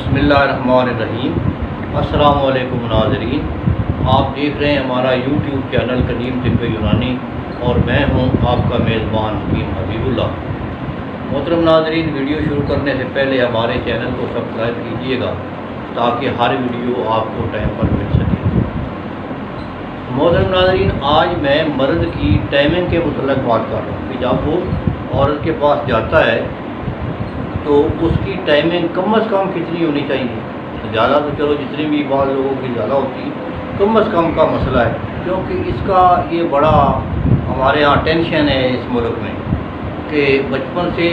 بسم اللہ الرحمن الرحیم۔ السلام علیکم ناظرین، آپ دیکھ رہے ہیں ہمارا یوٹیوب چینل قدیم طب یونانی اور میں ہوں آپ کا میزبان حکیم حبیب اللہ۔ محترم ناظرین، ویڈیو شروع کرنے سے پہلے ہمارے چینل کو سبسکرائب کیجیے گا تاکہ ہر ویڈیو آپ کو ٹائم پر مل سکے۔ محترم ناظرین، آج میں مرد کی ٹائمنگ کے متعلق بات کر رہا ہوں کہ جب وہ عورت کے پاس جاتا ہے تو اس کی ٹائمنگ کم از کم کتنی ہونی چاہیے۔ زیادہ تو چلو جتنی بھی بعض لوگوں کی زیادہ ہوتی ہے، کم از کم کا مسئلہ ہے، کیونکہ اس کا یہ بڑا ہمارے ہاں ٹینشن ہے اس ملک میں کہ بچپن سے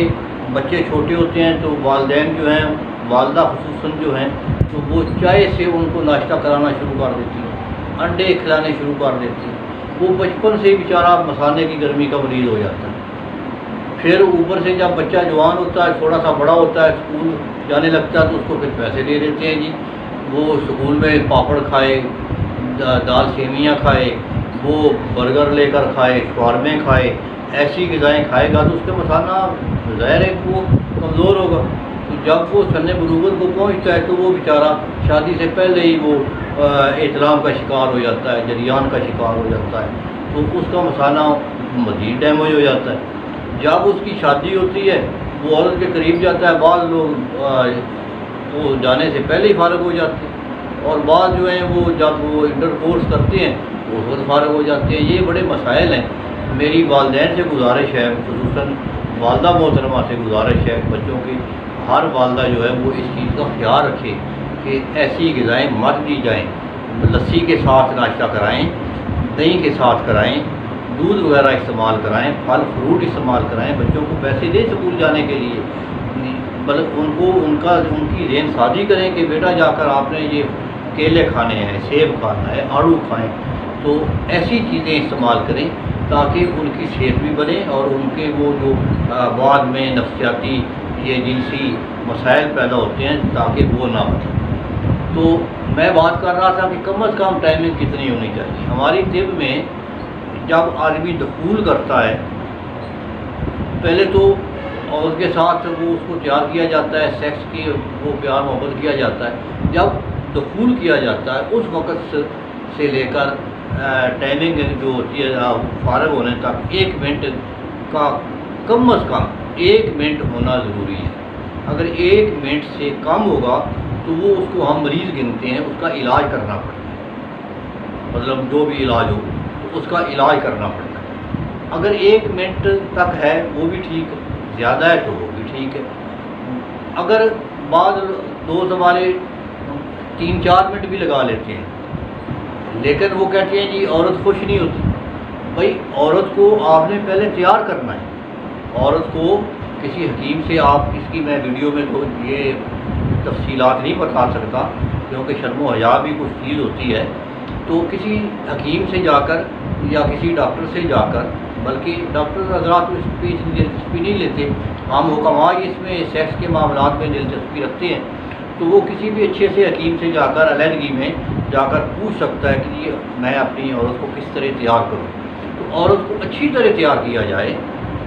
بچے چھوٹے ہوتے ہیں تو والدین جو ہیں، والدہ خصوصاً جو ہیں، تو وہ چائے سے ان کو ناشتہ کرانا شروع کر دیتی ہیں، انڈے کھلانے شروع کر دیتی ہیں۔ وہ بچپن سے بیچارہ مسانے کی گرمی کا مریض ہو جاتا ہے۔ پھر اوپر سے جب بچہ جوان ہوتا ہے، تھوڑا سا بڑا ہوتا ہے، اسکول جانے لگتا ہے تو اس کو پھر پیسے دے دیتے ہیں جی، وہ اسکول میں پاپڑ کھائے، دال سیویاں کھائے، وہ برگر لے کر کھائے، شورمے کھائے، ایسی غذائیں کھائے گا تو اس کا مسانہ ظاہر ہے کہ وہ کمزور ہوگا۔ تو جب وہ سن بلوغت کو پہنچتا ہے تو وہ بیچارہ شادی سے پہلے ہی وہ احتلام کا شکار ہو جاتا ہے، جریان کا شکار ہو جاتا ہے، تو اس کا مسانہ مزید ڈیمیج ہو جاتا ہے۔ جب اس کی شادی ہوتی ہے وہ عورت کے قریب جاتا ہے، بعض لوگ وہ جانے سے پہلے ہی فارغ ہو جاتے ہیں، اور بعض جو ہیں وہ جب وہ انٹر کورس کرتے ہیں وہ خود فارغ ہو جاتے ہیں۔ یہ بڑے مسائل ہیں۔ میری والدین سے گزارش ہے، خصوصاً والدہ محترمہ سے گزارش ہے بچوں کی، ہر والدہ جو ہے وہ اس چیز کا خیال رکھے کہ ایسی غذائیں مت دی جائیں۔ لسی کے ساتھ ناشتہ کرائیں، دہی کے ساتھ کرائیں، دودھ وغیرہ استعمال کرائیں، پھل فروٹ استعمال کرائیں، بچوں کو پیسے دیں اسکول جانے کے لیے، بلکہ ان کی ذہن سازی کریں کہ بیٹا جا کر آپ نے یہ کیلے کھانے ہیں، سیب کھانا ہے، آڑو کھائیں، تو ایسی چیزیں استعمال کریں تاکہ ان کی صحت بھی بنے اور ان کے وہ جو بعد میں نفسیاتی یہ جنسی مسائل پیدا ہوتے ہیں تاکہ وہ نہ بنیں۔ تو میں بات کر رہا تھا کہ کم از کم ٹائمنگ کتنی ہونی چاہیے۔ ہماری طب میں جب آدمی دخول کرتا ہے، پہلے تو عورت کے ساتھ وہ اس کو تیار کیا جاتا ہے، سیکس کی وہ پیار محبت کیا جاتا ہے۔ جب دخول کیا جاتا ہے اس وقت سے لے کر ٹائمنگ جو ہوتی ہے فارغ ہونے تک 1 منٹ کا کم از کم 1 منٹ ہونا ضروری ہے۔ اگر 1 منٹ سے کم ہوگا تو وہ اس کو ہم مریض گنتے ہیں، اس کا علاج کرنا پڑتا ہے، مطلب جو بھی علاج ہو اس کا علاج کرنا پڑتا ہے۔ اگر 1 منٹ تک ہے وہ بھی ٹھیک ہے، زیادہ ہے تو وہ بھی ٹھیک ہے۔ اگر بعض دوست ہمارے 3-4 منٹ بھی لگا لیتے ہیں لیکن وہ کہتے ہیں جی عورت خوش نہیں ہوتی۔ بھائی عورت کو آپ نے پہلے تیار کرنا ہے۔ عورت کو کسی حکیم سے آپ اس کی میں ویڈیو میں تو یہ تفصیلات نہیں بتا سکتا کیونکہ شرم و حیا بھی کچھ چیز ہوتی ہے، تو کسی حکیم سے جا کر یا کسی ڈاکٹر سے جا کر، بلکہ ڈاکٹر حضرات اس پہ دلچسپی نہیں لیتے، عام حکماء اس میں سیکس کے معاملات میں دلچسپی رکھتے ہیں، تو وہ کسی بھی اچھے سے حکیم سے جا کر علیحدگی میں جا کر پوچھ سکتا ہے کہ یہ میں اپنی عورت کو کس طرح تیار کروں۔ تو عورت کو اچھی طرح تیار کیا جائے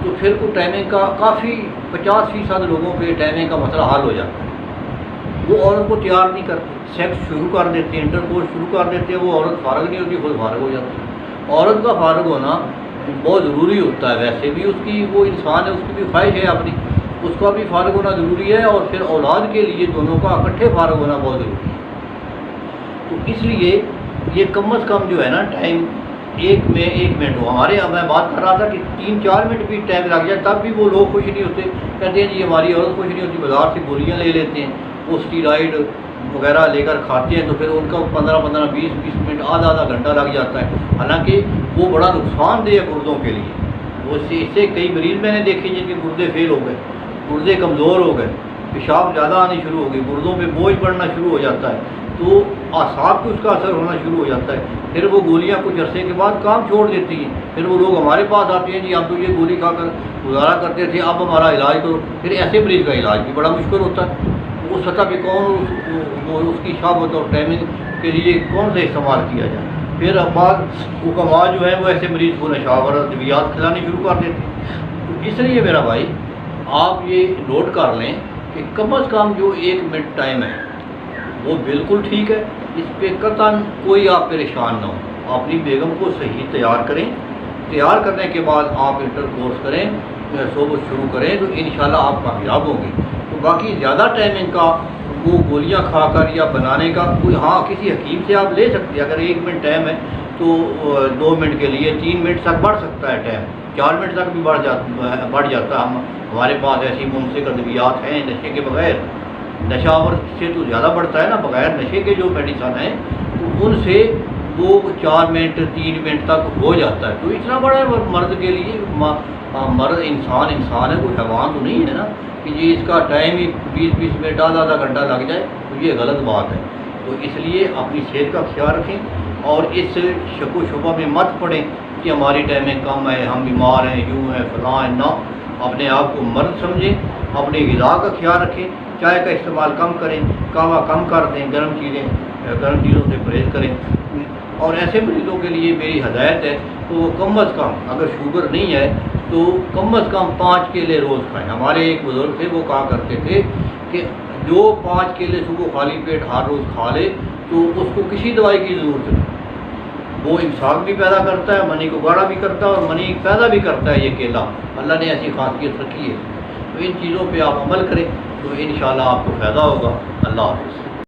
تو پھر کو ٹائمنگ کا کافی 50% لوگوں پہ ٹائمنگ کا مسئلہ حل ہو جاتا ہے۔ وہ عورت کو تیار نہیں کرتے، سیکس شروع کر دیتے ہیں، انٹر کورس شروع کر دیتے ہیں، وہ عورت فارغ نہیں ہوتی، خود فارغ ہو جاتی ہے۔ عورت کا فارغ ہونا بہت ضروری ہوتا ہے، ویسے بھی اس کی وہ انسان ہے، اس کی بھی خواہش ہے اپنی، اس کا بھی فارغ ہونا ضروری ہے، اور پھر اولاد کے لیے دونوں کا اکٹھے فارغ ہونا بہت ضروری ہے۔ تو اس لیے یہ کم از کم جو ہے نا ٹائم 1 منٹ ہو۔ ہمارے یہاں میں بات کر رہا تھا کہ 3-4 منٹ بھی ٹائم لگ جائے تب بھی وہ لوگ خوش نہیں ہوتے، کہتے ہیں جی ہماری عورت خوش نہیں ہوتی، بازار سے گولیاں لے لیتے ہیں، وہ اسٹیرائڈ وغیرہ لے کر کھاتے ہیں، تو پھر ان کا 15 20 منٹ آدھا گھنٹہ لگ جاتا ہے، حالانکہ وہ بڑا نقصان دہ ہے گردوں کے لیے۔ وہ اس سے کئی مریض میں نے دیکھے جن کے گردے فیل ہو گئے، گردے کمزور ہو گئے، پیشاب زیادہ آنی شروع ہو گئی، گردوں پہ بوجھ پڑنا شروع ہو جاتا ہے، تو اعصاب کو اس کا اثر ہونا شروع ہو جاتا ہے، پھر وہ گولیاں کچھ عرصے کے بعد کام چھوڑ دیتی ہیں، پھر وہ لوگ ہمارے پاس آتے ہیں جی ہم تو یہ گولی کھا کر گزارا کرتے تھے، اب ہمارا علاج کرو۔ پھر ایسے مریض کا علاج بھی بڑا مشکل ہوتا ہے۔ اس سطح پہ کون اس کی شابت اور ٹائمنگ کے لیے کون سے استعمال کیا جائے۔ پھر بعض حکماء جو ہیں وہ ایسے مریض کو نشاور اور ادویات کھلانے شروع کر دیتے ہیں۔ تو اس لیے میرا بھائی آپ یہ نوٹ کر لیں کہ کم از کم جو 1 منٹ ٹائم ہے وہ بالکل ٹھیک ہے، اس پہ قطعاً کوئی آپ پریشان نہ ہو۔ اپنی بیگم کو صحیح تیار کریں، تیار کرنے کے بعد آپ انٹر کورس کریں، صحبت شروع کریں تو انشاءاللہ آپ کامیاب ہوں گے۔ تو باقی زیادہ ٹائمنگ کا وہ گولیاں کھا کر یا بنانے کا کوئی، ہاں کسی حکیم سے آپ لے سکتے ہیں، اگر 1 منٹ ٹائم ہے تو 2 منٹ کے لیے 3 منٹ تک بڑھ سکتا ہے ٹائم، 4 منٹ تک بھی بڑھ جاتا ہے۔ ہمارے پاس ایسی ممسک ادویات ہیں نشے کے بغیر، نشہ آور سے تو زیادہ بڑھتا ہے نا، بغیر نشے کے جو میڈیسن ہیں تو ان سے وہ 4 منٹ 3 منٹ تک ہو جاتا ہے۔ تو اتنا بڑا مرد کے لیے، مرد انسان ہے، کوئی حیوان تو نہیں ہے نا کہ یہ اس کا ٹائم ہی 20 منٹ آدھا گھنٹہ لگ جائے، تو یہ غلط بات ہے۔ تو اس لیے اپنی صحت کا خیال رکھیں اور اس شک و شبہ میں مت پڑیں کہ ہماری ٹائمنگ کم ہے، ہم بیمار ہیں، یوں ہیں فلاں ہیں۔ نہ، اپنے آپ کو مرد سمجھیں، اپنی غذا کا خیال رکھیں، چائے کا استعمال کم کریں، قہوہ کم کر دیں، گرم چیزوں سے پرہیز کریں۔ اور ایسے مریضوں کے لیے میری ہدایت ہے تو وہ کم از کم، اگر شوگر نہیں ہے تو کم از کم 5 کیلے روز کھائیں۔ ہمارے ایک بزرگ تھے، وہ کہا کرتے تھے کہ جو 5 کیلے صبح خالی پیٹ ہر روز کھا لے تو اس کو کسی دوائی کی ضرورت نہیں۔ وہ امساک بھی پیدا کرتا ہے، منی کو گاڑھا بھی کرتا ہے اور منی پیدا بھی کرتا ہے۔ یہ کیلا اللہ نے ایسی خاصیت رکھی ہے، تو ان چیزوں پہ آپ عمل کریں تو انشاءاللہ آپ کو فائدہ ہوگا۔ اللہ حافظ۔